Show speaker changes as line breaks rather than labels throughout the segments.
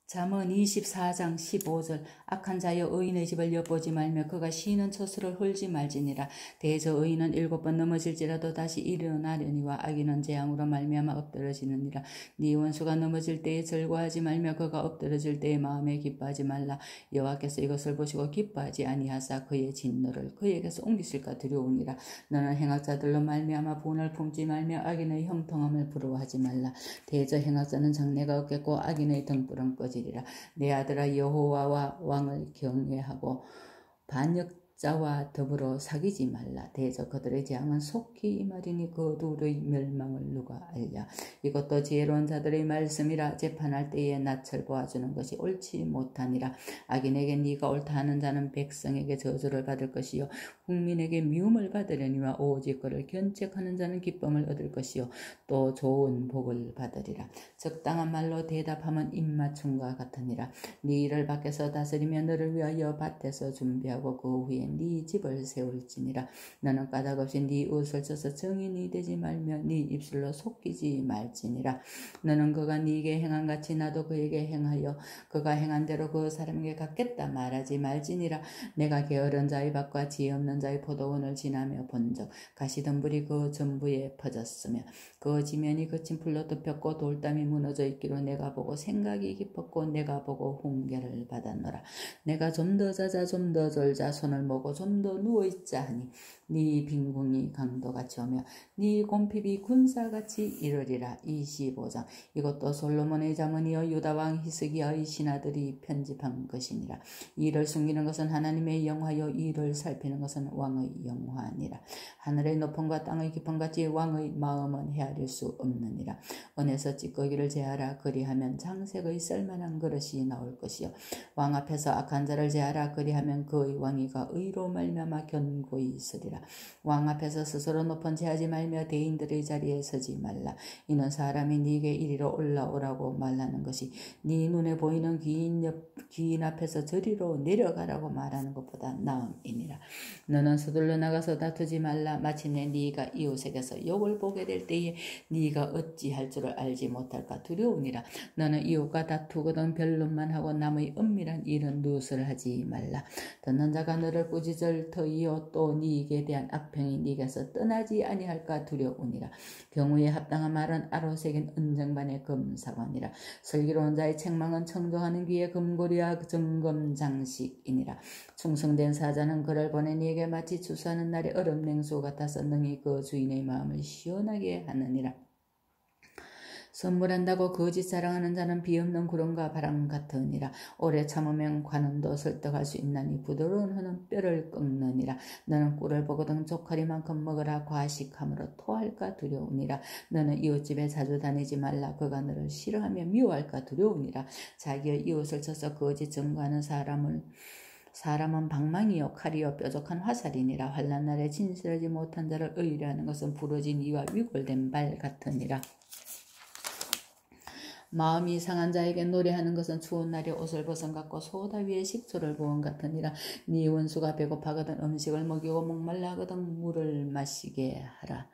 잠언 24장 15절 악한 자여 의인의 집을 엿보지 말며 그가 쉬는 처소를 홀지 말지니라. 대저 의인은 7번 넘어질지라도 다시 일어나려니와 악인은 재앙으로 말미암아 엎드러지느니라. 네 원수가 넘어질 때에 절과하지 말며 그가 엎드러질 때에 마음에 기뻐하지 말라. 여호와께서 이것을 보시고 기뻐하지 아니하사 그의 진노를 그에게서 옮기실까 두려우니라. 너는 행악자들로 말미암아 분을 품지 말며 악인의 형통함을 부러워하지 말라. 대저 행악자는 장래가 없겠고 악인의 등불은 꺼지리라. 내 아들아 여호와와 왕을 경외하고 반역자와 더불어 사귀지 말라. 대저 그들의 재앙은 속히 임하리니 그 둘의 멸망을 누가 알랴. 이것도 지혜로운 자들의 말씀이라. 재판할 때에 낯을 보아주는 것이 옳지 못하니라. 악인에게 네가 옳다 하는 자는 백성에게 저주를 받을 것이요 국민에게 미움을 받으려니와 오직 그를 견책하는 자는 기쁨을 얻을 것이요 또 좋은 복을 받으리라. 적당한 말로 대답하면 입맞춤과 같으니라. 네 일을 밖에서 다스리며 너를 위하여 밭에서 준비하고 그 후에 네 집을 세울지니라. 너는 까닭없이 네 옷을 쳐서 정인이 되지 말며 네 입술로 속이지 말지니라. 너는 그가 네게 행한 같이 나도 그에게 행하여 그가 행한 대로 그 사람에게 갚겠다 말하지 말지니라. 내가 게으른 자의 밭과 지혜 없는 자의 포도원을 지나며 본적 가시덤불이 그 전부에 퍼졌으며 그 지면이 거친 풀로 덮였고 돌담이 무너져 있기로 내가 보고 생각이 깊었고 내가 보고 훈계를 받았노라. 내가 좀 더 자자 좀 더 졸자 손을 모고 좀 더 누워있자 하니 네 빈궁이 강도같이 오며 네 곰핍이 군사같이 이르리라. 25장 이것도 솔로몬의 잠언이여 유다왕 히스기야의 신하들이 편집한 것이니라. 이를 숨기는 것은 하나님의 영화요 이를 살피는 것은 왕의 영화니라. 하늘의 높음과 땅의 깊음같이 왕의 마음은 헤아릴 수 없느니라. 은에서 찌꺼기를 제하라. 그리하면 장색의 썰만한 그릇이 나올 것이요 왕 앞에서 악한 자를 제하라. 그리하면 그의 왕위가 의로 말미암아 견고히 있으리라. 왕 앞에서 스스로 높은 제하지 말며 대인들의 자리에 서지 말라. 이는 사람이 네게 이리로 올라오라고 말하는 것이 네 눈에 보이는 귀인 앞에서 저리로 내려가라고 말하는 것보다 나음이니라. 너는 서둘러 나가서 다투지 말라. 마침내 네가 이웃에게서 욕을 보게 될 때에 네가 어찌할 줄을 알지 못할까 두려우니라. 너는 이웃과 다투거든 변론만 하고 남의 은밀한 일은 누설 하지 말라. 듣는 자가 너를 꾸짖을 터이요 또 네게 대한 악평이 네게서 떠나지 아니할까 두려우니라. 경우에 합당한 말은 아로 새긴 은쟁반의 금사관이라. 슬기로운 자의 책망은 청정하는 귀의 금고리와 정금장식이니라. 충성된 사자는 그를 보내 네게 마치 추수하는 날의 얼음 냉수 같아서 능히 그 주인의 마음을 시원하게 하느니라. 선물한다고 거짓 자랑하는 자는 비없는 구름과 바람 같으니라. 오래 참으면 관음도 설득할 수 있나니 부드러운 혀는 뼈를 꺾느니라. 너는 꿀을 보거든 조카리만큼 먹으라. 과식함으로 토할까 두려우니라. 너는 이웃집에 자주 다니지 말라. 그가 너를 싫어하며 미워할까 두려우니라. 자기의 이웃을 쳐서 거짓 증거하는 사람은 방망이요 칼이요 뾰족한 화살이니라. 환난 날에 진실하지 못한 자를 의뢰하는 것은 부러진 이와 위골된 발 같으니라. 마음이 상한 자에게 노래하는 것은 추운 날에 옷을 벗은 같고 소다 위에 식초를 부은 같으니라. 네 원수가 배고파거든 음식을 먹이고 목말라 하거든 물을 마시게 하라.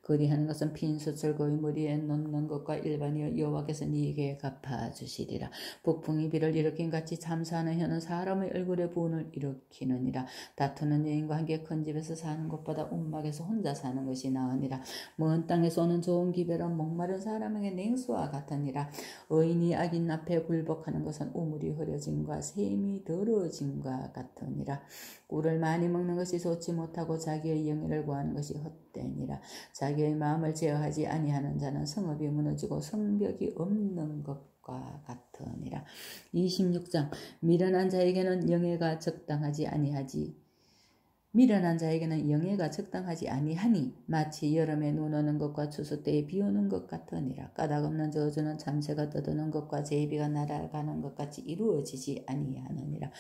그리하는 것은 핀수철 그의 머리에 놓는 것과 일반이여 여호와께서 네게 갚아주시리라. 북풍이 비를 일으킨 같이 참사하는 혀는 사람의 얼굴에 분을 일으키느니라. 다투는 여인과 함께 큰 집에서 사는 것보다 움막에서 혼자 사는 것이 나으니라. 먼 땅에서 오는 좋은 기별은 목마른 사람에게 냉수와 같으니라. 의인이 악인 앞에 굴복하는 것은 우물이 흐려짐과 샘이 더러짐과 같으니라. 꿀을 많이 먹는 것이 좋지 못하고 자기의 영예를 구하는 것이 헛되니라. 자기의 마음을 제어하지 아니하는 자는 성읍이 무너지고 성벽이 없는 것과 같으니라. 26장 미련한 자에게는 영예가 적당하지 아니하니 마치 여름에 눈 오는 것과 추수 때에 비 오는 것 같으니라. 까닭없는 저주는 참새가 떠드는 것과 제비가 날아가는 것 같이 이루어지지 아니하느니라.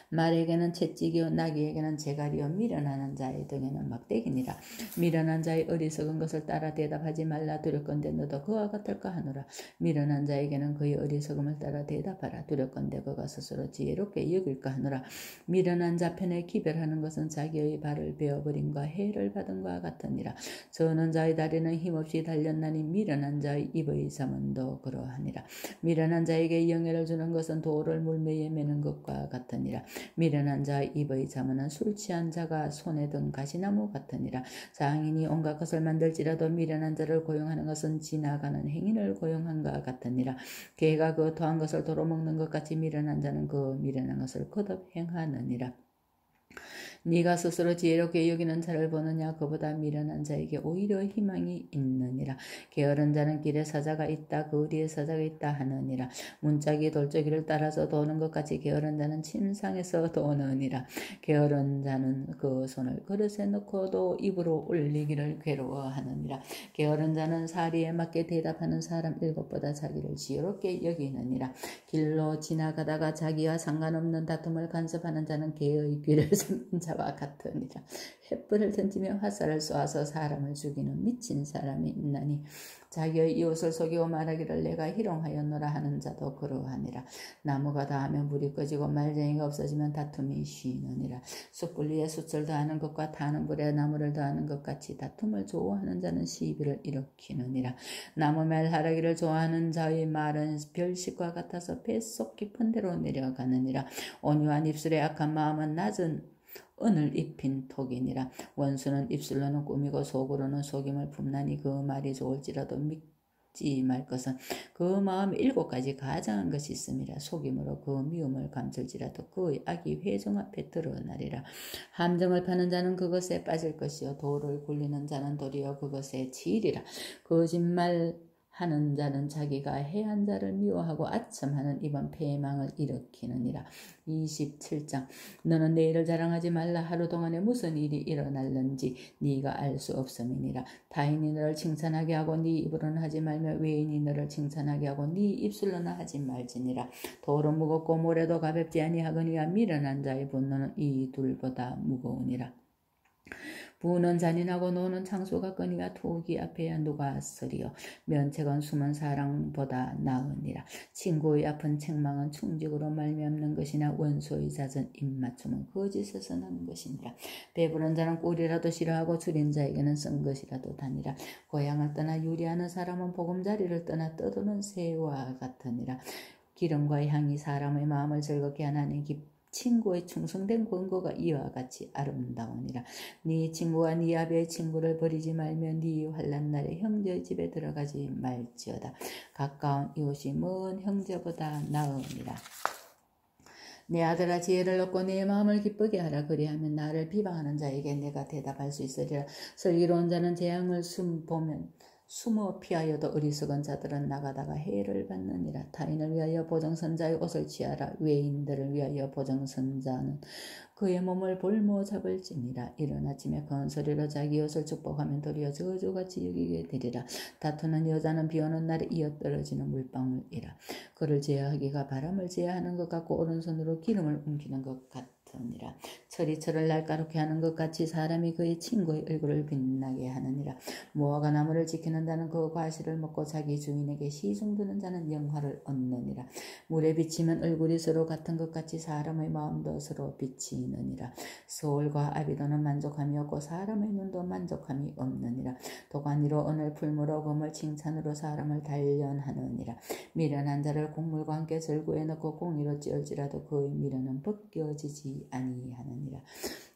말에게는 채찍이요 나귀에게는 재갈이요 미련하는 자의 등에는 막대기니라. 미련한 자의 어리석은 것을 따라 대답하지 말라. 두렵건대 너도 그와 같을까 하노라. 미련한 자에게는 그의 어리석음을 따라 대답하라. 두렵건대 그가 스스로 지혜롭게 여길까 하노라. 미련한 자 편에 기별하는 것은 자기의 새의 발을 베어버림과 해를 받은과 같으니라. 저는 자의 다리는 힘없이 달렸나니 미련한 자의 입의 잠은 더 그러하니라. 미련한 자에게 영예를 주는 것은 돌을 물매에 매는 것과 같으니라. 미련한 자의 입의 잠은 술 취한 자가 손에 든 가시나무 같으니라. 장인이 온갖 것을 만들지라도 미련한 자를 고용하는 것은 지나가는 행인을 고용한가 같으니라. 개가 그 더한 것을 도로 먹는 것 같이 미련한 자는 그 미련한 것을 거듭 행하느니라. 네가 스스로 지혜롭게 여기는 자를 보느냐? 그보다 미련한 자에게 오히려 희망이 있느니라. 게으른 자는 길에 사자가 있다, 그 어디에 사자가 있다 하느니라. 문짝이 돌저기를 따라서 도는 것 같이 게으른 자는 침상에서 도느니라. 게으른 자는 그 손을 그릇에 넣고도 입으로 올리기를 괴로워하느니라. 게으른 자는 사리에 맞게 대답하는 사람 7보다 자기를 지혜롭게 여기느니라. 길로 지나가다가 자기와 상관없는 다툼을 간섭하는 자는 개의 귀를 잡는 자와 같으니라. 횃불을 던지며 화살을 쏘아서 사람을 죽이는 미친 사람이 있나니 자기의 이웃을 속이고 말하기를 내가 희롱하였노라 하는 자도 그러하니라. 나무가 다하면 물이 꺼지고 말쟁이가 없어지면 다툼이 쉬느니라. 숯불 위에 숯을 더하는 것과 타는 불에 나무를 더하는 것 같이 다툼을 좋아하는 자는 시비를 일으키느니라. 나무 말 하라기를 좋아하는 자의 말은 별식과 같아서 뱃속 깊은 데로 내려가느니라. 온유한 입술에 악한 마음은 낮은 은을 입힌 톡이니라. 원수는 입술로는 꾸미고 속으로는 속임을 품나니 그 말이 좋을지라도 믿지 말 것은 그 마음 7가지 가장한 것이 있음이라. 속임으로 그 미움을 감출지라도 그의 악이 회중 앞에 드러나리라. 함정을 파는 자는 그것에 빠질 것이요 돌을 굴리는 자는 도리어 그것에 치이리라. 거짓말 하는 자는 자기가 해한 자를 미워하고 아첨하는 이번 패망을 일으키느니라. 27장 너는 내일을 자랑하지 말라. 하루 동안에 무슨 일이 일어날는지 네가 알 수 없음이니라. 타인이 너를 칭찬하게 하고 네 입으로는 하지 말며 외인이 너를 칭찬하게 하고 네 입술로는 하지 말지니라. 돌은 무겁고 모래도 가볍지 아니하거니와 미련한 자의 분노는 이 둘보다 무거우니라. 부는 잔인하고 노는 창수 같거니와 토기 앞에야 누가 서리요. 면책은 숨은 사랑보다 나으니라. 친구의 아픈 책망은 충직으로 말미암는 것이나 원수의 잦은 입맞춤은 거짓에서 나는 것이니라. 배부른 자는 꿀이라도 싫어하고 줄인 자에게는 쓴 것이라도 다니라. 고향을 떠나 유리하는 사람은 보금자리를 떠나 떠도는 새와 같으니라. 기름과 향이 사람의 마음을 즐겁게 하나니 친구의 충성된 권고가 이와 같이 아름다우니라. 네 친구와 네 아비의 친구를 버리지 말며 네 환난 날에 형제의 집에 들어가지 말지어다. 가까운 이웃이 먼 형제보다 나으니라. 내 아들아 지혜를 얻고 내 마음을 기쁘게 하라. 그리하면 나를 비방하는 자에게 내가 대답할 수 있으리라. 슬기로운 자는 재앙을 숨어 피하여도 어리석은 자들은 나가다가 해를 받느니라. 타인을 위하여 보정선자의 옷을 취하라. 외인들을 위하여 보정선자는 그의 몸을 볼모 잡을지니라. 이른 아침에 큰 소리로 자기 옷을 축복하면 도리어 저주같이 여기게 되리라. 다투는 여자는 비오는 날에 이어 떨어지는 물방울이라. 그를 제어하기가 바람을 제어하는 것 같고 오른손으로 기름을 옮기는 것 같으니라. 철이 철을 날카롭게 하는 것 같이 사람이 그의 친구의 얼굴을 빛나게 하느니라. 무화과 나무를 지키는 자는 그 과실을 먹고 자기 주인에게 시중드는 자는 영화를 얻느니라. 물에 비치면 얼굴이 서로 같은 것 같이 사람의 마음도 서로 비치느니라. 소울과 아비도는 만족함이 없고 사람의 눈도 만족함이 없느니라. 도가니로 은을 풀무로 금을 칭찬으로 사람을 단련하느니라. 미련한 자를 곡물과 함께 절구에 넣고 공의로 찌울지라도 그의 미련은 벗겨지지 아니하느니라.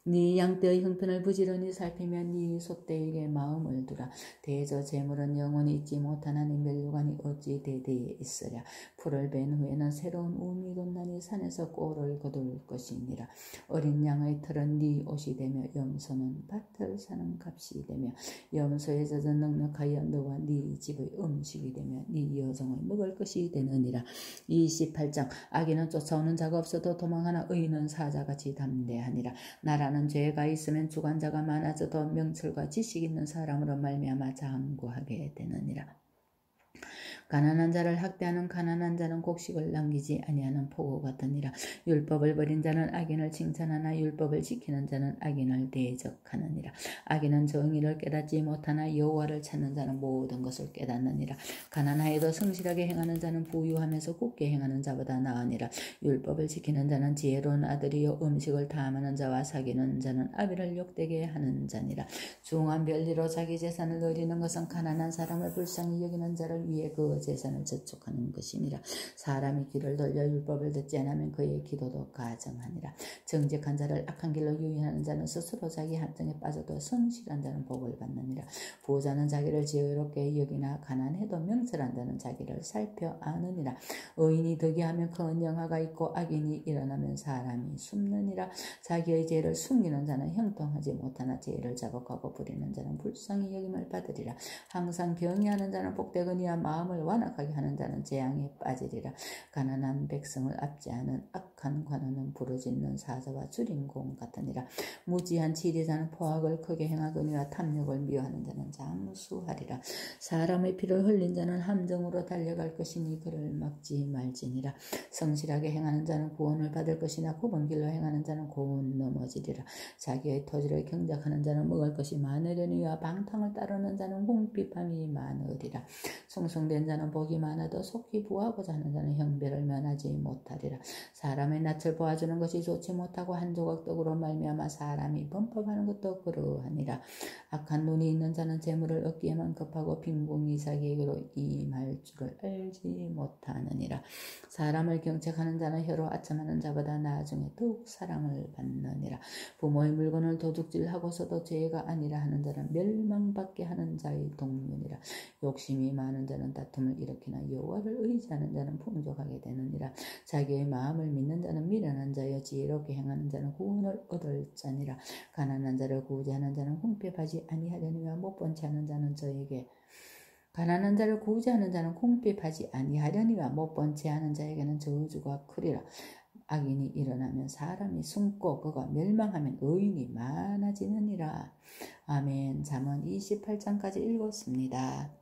네 양떼의 형편을 부지런히 살피며 네 소떼에게 마음을 두라. 대저 재물은 영원히 잊지 못하나니 멸류관이 어찌 대대에 있으랴. 풀을 벤 후에는 새로운 우음이 돋나니 산에서 꼴을 거둘 것이니라. 어린 양의 털은 네 옷이 되며 염소는 밭을 사는 값이 되며 염소의 젖은 넉넉하여 너와 네 집의 음식이 되며 네 여종의 먹을 것이 되느니라. 28장 악인은 쫓아오는 자가 없어도 도망하나 의인은 사자같이 담대하니라. 나라는 죄가 있으면 주관자가 많아져도 명철과 지식 있는 사람으로 말미암아 장구하게 되느니라. 가난한 자를 학대하는 가난한 자는 곡식을 남기지 아니하는 포구 같으니라. 율법을 버린 자는 악인을 칭찬하나 율법을 지키는 자는 악인을 대적하느니라. 악인은 정의를 깨닫지 못하나 여호와를 찾는 자는 모든 것을 깨닫느니라. 가난하여도 성실하게 행하는 자는 부유하면서 굳게 행하는 자보다 나으니라. 율법을 지키는 자는 지혜로운 아들이요 음식을 탐하는 자와 사귀는 자는 아비를 욕되게 하는 자니라. 중한 별리로 자기 재산을 누리는 것은 가난한 사람을 불쌍히 여기는 자를 위해 그 재산을 저축하는 것이니라. 사람이 귀를 돌려 율법을 듣지 않으면 그의 기도도 가정하니라. 정직한 자를 악한 길로 유인하는 자는 스스로 자기 함정에 빠져도 성실한 자는 복을 받느니라. 부자는 자기를 지혜롭게 여기나 가난해도 명철한 자는 자기를 살펴 아느니라. 의인이 득이하면 큰 영화가 있고 악인이 일어나면 사람이 숨느니라. 자기의 죄를 숨기는 자는 형통하지 못하나 죄를 자복하고 부리는 자는 불쌍히 여김을 받으리라. 항상 경외하는 자는 복되거니와 마음을 완악하게 하는 자는 재앙에 빠지리라. 가난한 백성을 압제하는 악한 관원은 부르짖는 사자와 주린공 같으니라. 무지한 치리자는 포악을 크게 행하거니와 탐욕을 미워하는 자는 장수하리라. 사람의 피를 흘린 자는 함정으로 달려갈 것이니 그를 막지 말지니라. 성실하게 행하는 자는 구원을 받을 것이나 굽은 길로 행하는 자는 곧 넘어지리라. 자기의 토지를 경작하는 자는 먹을 것이 많으려니와 방탕을 따르는 자는 궁핍함이 많으리라. 충성된 자는 복이 많아도 속히 부하고자 하는 자는 형배를 면하지 못하리라. 사람의 낯을 보아주는 것이 좋지 못하고 한 조각 떡으로 말미암아 사람이 범법하는 것도 그러하니라. 악한 눈이 있는 자는 재물을 얻기에만 급하고 빈궁이 자기에게로 임할 줄을 알지 못하느니라. 사람을 경책하는 자는 혀로 아첨하는 자보다 나중에 더욱 사랑을 받느니라. 부모의 물건을 도둑질하고서도 죄가 아니라 하는 자는 멸망받게 하는 자의 동료니라. 욕심이 많은 자는 다툼을 일으키나 여호와를 의지하는 자는 풍족하게 되느니라. 자기의 마음을 믿는 자는 미련한 자여 지혜롭게 행하는 자는 구원을 얻을 자니라. 가난한 자를 구제하는 자는 궁핍하지 아니하려니와 못본 채 하는 자는 저에게 가난한 자를 구제하는 자는 궁핍하지 아니하려니와 못본 채 하는 자에게는 저주가 크리라. 악인이 일어나면 사람이 숨고 그가 멸망하면 의인이 많아지느니라. 아멘. 잠언 28장까지 읽었습니다.